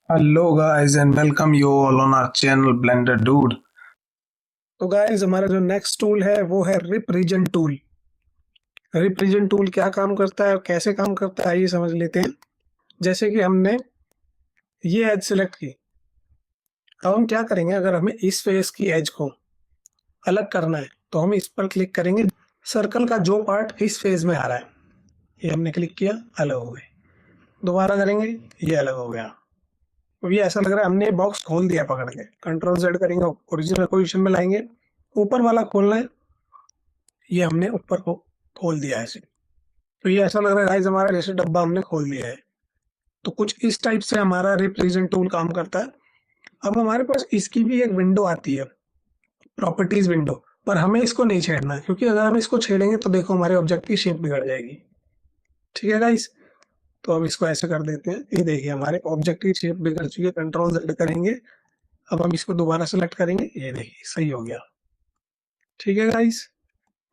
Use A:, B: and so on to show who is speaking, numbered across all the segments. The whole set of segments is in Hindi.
A: Hello guys and welcome you all on our channel Blender Dude। तो गाइस हमारा जो नेक्स्ट टूल है वो है rip region tool. Rip region tool क्या काम करता है और कैसे काम करता है आइए समझ लेते हैं। जैसे कि हमने ये एज सिलेक्ट की, अब हम क्या करेंगे, अगर हमें इस फेस की एज को अलग करना है तो हम इस पर क्लिक करेंगे। सर्कल का जो पार्ट इस फेस में आ रहा है ये हमने क्लिक किया, अलग हो गए। दोबारा करेंगे, ये अलग हो गया। अब ये ऐसा लग रहा है हमने बॉक्स खोल दिया पकड़ के। कंट्रोल जेड करेंगे, ओरिजिनल पोजीशन में लाएंगे। ऊपर वाला खोलना है, ये हमने ऊपर को खोल दिया ऐसे। तो ये ऐसा लग रहा है गाइस हमारा जैसे डब्बा हमने खोल दिया है। तो कुछ इस टाइप से हमारा रिप्रेजेंट टूल काम करता है। अब हमारे पास इसकी भी एक विंडो आती है, प्रॉपर्टीज विंडो, पर हमें इसको नहीं छेड़ना है क्योंकि अगर हम इसको छेड़ेंगे तो देखो हमारे ऑब्जेक्ट की शेप बिगड़ जाएगी। ठीक है गाइस, तो अब इसको ऐसे कर देते हैं। ये देखिए हमारे ऑब्जेक्ट की शेप बिगड़ चुकी है। कंट्रोल जेड करेंगे, अब हम इसको दोबारा सेलेक्ट करेंगे, ये देखिए सही हो गया। ठीक है गाइस,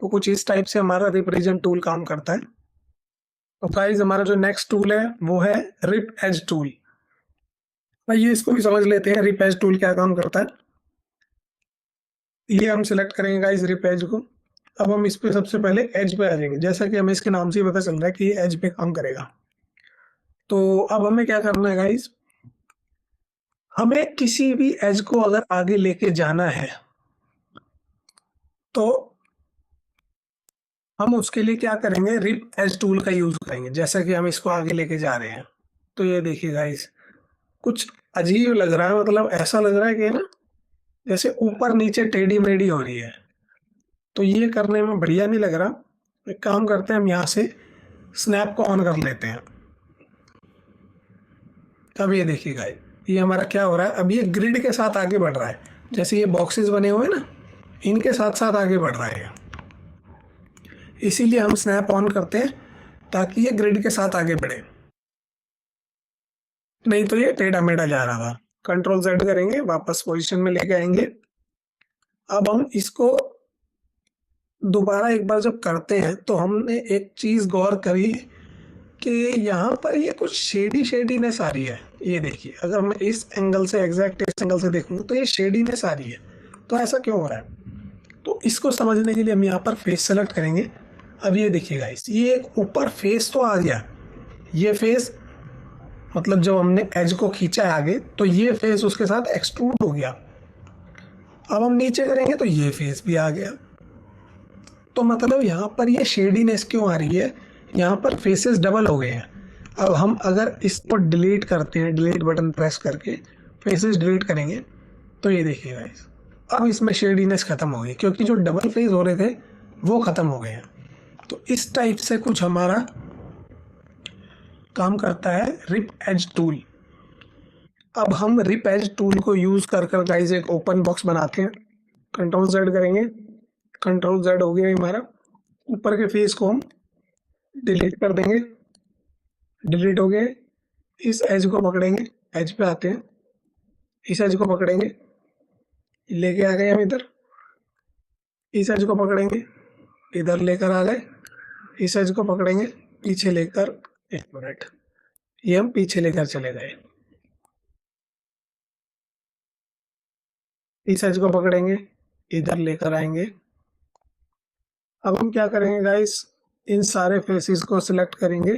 A: तो कुछ इस टाइप से हमारा रिप्रेजेंट टूल काम करता है। तो गाइस हमारा जो नेक्स्ट टूल है वो है रिप एज टूल। आइए इसको भी समझ लेते हैं, रिप एज टूल क्या काम करता है। ये हम सिलेक्ट करेंगे गाइस रिप एज को। अब हम इस पे सबसे पहले एज पे आ जाएंगे, जैसा कि हमें इसके नाम से ही पता चल रहा है कि ये एज पे काम करेगा। तो अब हमें क्या करना है गाइस, हमें किसी भी एज को अगर आगे लेके जाना है तो हम उसके लिए क्या करेंगे, रिप एज टूल का यूज करेंगे। जैसा कि हम इसको आगे लेके जा रहे हैं तो ये देखिए गाइस कुछ अजीब लग रहा है, मतलब ऐसा लग रहा है कि ना जैसे ऊपर नीचे टेढ़ी मेढ़ी हो रही है। तो ये करने में बढ़िया नहीं लग रहा। एक काम करते हैं, हम यहाँ से स्नैप को ऑन कर लेते हैं। अब ये देखिए गाइस ये हमारा क्या हो रहा है, अब ये ग्रिड के साथ आगे बढ़ रहा है। जैसे ये बॉक्सेस बने हुए हैं ना, इनके साथ साथ आगे बढ़ रहा है। इसीलिए हम स्नैप ऑन करते हैं ताकि ये ग्रिड के साथ आगे बढ़े, नहीं तो ये टेढ़ा मेढ़ा जा रहा था। कंट्रोल जेड करेंगे, वापस पोजीशन में लेके आएंगे। अब हम इसको दोबारा एक बार जब करते हैं तो हमने एक चीज गौर करी कि यहाँ पर ये कुछ शेडी शेडीनेस आ रही है। ये देखिए अगर मैं इस एंगल से, एग्जैक्ट इस एंगल से देखूंगा तो ये शेडीनेस आ रही है। तो ऐसा क्यों हो रहा है, तो इसको समझने के लिए हम यहाँ पर फेस सेलेक्ट करेंगे। अब ये देखिए गाइस ये एक ऊपर फेस तो आ गया, ये फेस मतलब जब हमने एज को खींचा है आगे तो ये फेस उसके साथ एक्सट्रूड हो गया। अब हम नीचे करेंगे तो ये फेस भी आ गया। तो मतलब यहाँ पर ये शेडीनेस क्यों आ रही है, यहाँ पर फेसेस डबल हो गए हैं। अब हम अगर इसको डिलीट करते हैं, डिलीट बटन प्रेस करके फेसेस डिलीट करेंगे तो ये देखिए गाइस अब इसमें शेडीनेस खत्म हो गई क्योंकि जो डबल फेस हो रहे थे वो खत्म हो गए हैं। तो इस टाइप से कुछ हमारा काम करता है रिप एज टूल। अब हम रिप एज टूल को यूज कर कर गाइस एक ओपन बॉक्स बनाते हैं। कंट्रोल जेड करेंगे, कंट्रोल जेड हो गया हमारा। ऊपर के फेस को हम डिलीट कर देंगे, डिलीट हो गए। इस एज को पकड़ेंगे, एज पे आते हैं, इस एज को पकड़ेंगे, लेके आ गए हम इधर। इस एज को पकड़ेंगे, इधर लेकर आ गए। इस एज को पकड़ेंगे, पीछे लेकर, एक मिनट, ये हम पीछे लेकर चले गए। इस एज को पकड़ेंगे, इधर लेकर आएंगे। अब हम क्या करेंगे गाइस, इन सारे फेसेस को सिलेक्ट करेंगे,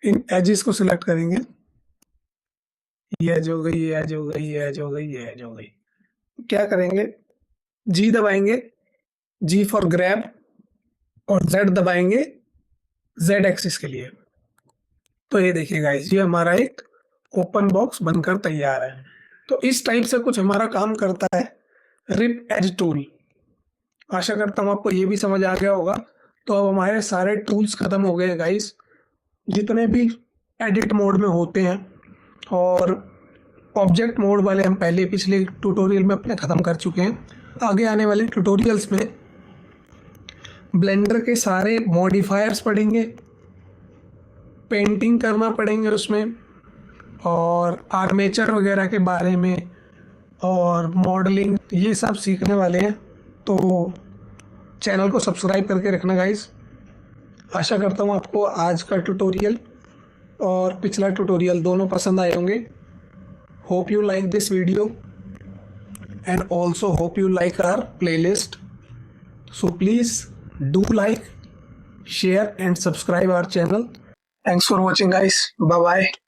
A: इन एजेस को सिलेक्ट करेंगे। ये एज हो गई, ये एज हो गई, ये एज हो गई, ये एज हो गई। क्या करेंगे, जी दबाएंगे, जी फॉर ग्रैब, और जेड दबाएंगे जेड एक्सिस के लिए। तो ये देखिए गाइस ये हमारा एक ओपन बॉक्स बनकर तैयार है। तो इस टाइप से कुछ हमारा काम करता है रिप एज टूल। आशा करता हूँ आपको ये भी समझ आ गया होगा। तो अब हमारे सारे टूल्स खत्म हो गए गाइस, जितने भी एडिट मोड में होते हैं। और ऑब्जेक्ट मोड वाले हम पहले पिछले ट्यूटोरियल में अपने ख़त्म कर चुके हैं। आगे आने वाले ट्यूटोरियल्स में ब्लेंडर के सारे मॉडिफायर्स पढ़ेंगे, पेंटिंग करना पड़ेंगे उसमें, और आर्मेचर वगैरह के बारे में, और मॉडलिंग, ये सब सीखने वाले हैं। तो चैनल को सब्सक्राइब करके रखना गाइस। आशा करता हूँ आपको आज का ट्यूटोरियल और पिछला ट्यूटोरियल दोनों पसंद आए होंगे। Hope you like this video and also hope you like our playlist. So please do like, share and subscribe our channel. Thanks for watching guys. Bye bye.